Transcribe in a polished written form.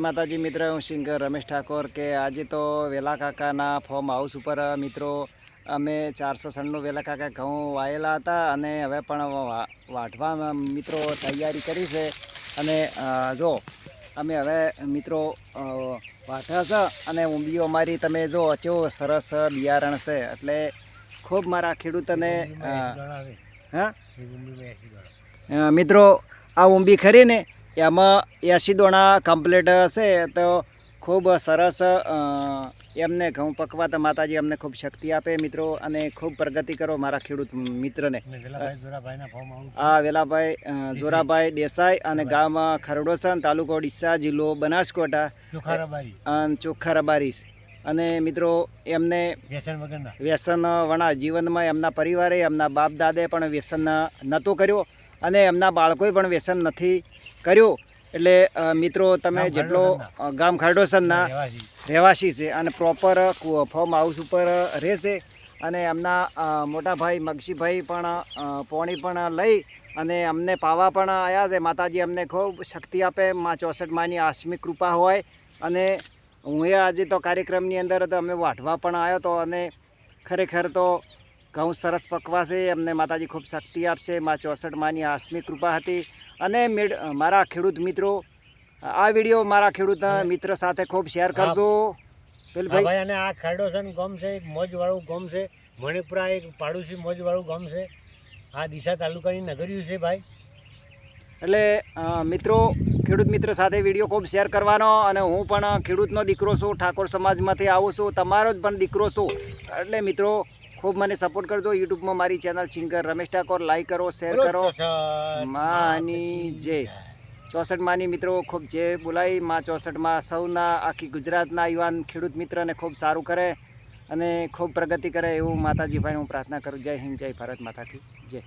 माताजी मित्र हूँ सिंगर रमेश ठाकोर के आज तो वेला काकाना फॉर्म हाउस पर मित्रों अमे 496 वेला काका घऊँ वायेला हता अने हवे पण वाढवा मित्रों तैयारी करी छे अने जो अमे हवे मित्रों वाढा छे अने ऊंबियो अमारी तमे जो केवो सरस बियारण छे एटले खूब मारा खेडूतोने मित्रों आ ऊंबी खरी ने एमां 80 दोणा कम्प्लीट छे तो खूब सरस एमने घऊँ पकवाता माताजी अमने खूब शक्ति आपे मित्रों अने खूब प्रगति करो मारा खेडूत मित्र ने। आ वेलाभाई जोराभाई देसाई अने गाम खरडोसन तालुको ડીસા जिल्लो बनासकांठा ચોખ્ખા રબારી अने मित्रों एमने व्यसन वना जीवन में एमना परिवारे एमना बाप दादे पण व्यसन नतो कर्यो अने एमना बाळकोए पण व्यसन नथी कर्यो एटले मित्रों तमे जेटलो गाम खरडोसनना રહેવાસી छे अने प्रोपर फॉर्म हाउस पर रहेशे अने एमना मोटा भाई मगशीभाई पण पोणी पण लई अने अमने पावा पण आया छे। माताजी अमने खूब शक्ति आपे माँ 64 मानी आस्मिक कृपा होय अने हुए आज तो कार्यक्रमनी अंदर तो अमे वाढवा पण आयो तो अने खरेखर तो घऊँ सरस पकवा छे अमने माताजी खूब शक्ति आपशे माँ 64 मानी आस्मिक कृपा हती अने मारा खेडूत मित्रों आ विडियो मारा खेडूत मित्र साथे खूब शेर करजो। भाई अने आ खरडोसन गाम छे एक मोजवाळू गाम छे मणिपुरा एक पाड़ोशी मोजवाळू गाम छे आ ડીસા तालुकानी नगरिયું छे भाई એટલે મિત્રો ખેડૂત મિત્ર સાથે વિડીયો ખૂબ શેર કરવાનો અને હું પણ ખેડૂતનો દીકરો છું ઠાકોર સમાજમાંથી આવું છું તમારો જ પણ દીકરો છું એટલે મિત્રો ખૂબ મને સપોર્ટ કરજો યુટ્યુબમાં મારી channel singer Ramesh Thakor like કરો શેર કરો માની જય 64 માની મિત્રો ખૂબ જે બોલાઈ माँ 64 માં સૌના આખી ગુજરાતના યુવાન ખેડૂત મિત્રને ખૂબ સારું કરે અને ખૂબ પ્રગતિ કરે એવું માતાજી ભાઈ હું પ્રાર્થના કરું। જય હિન્દ જય ભારત માતા કી જય।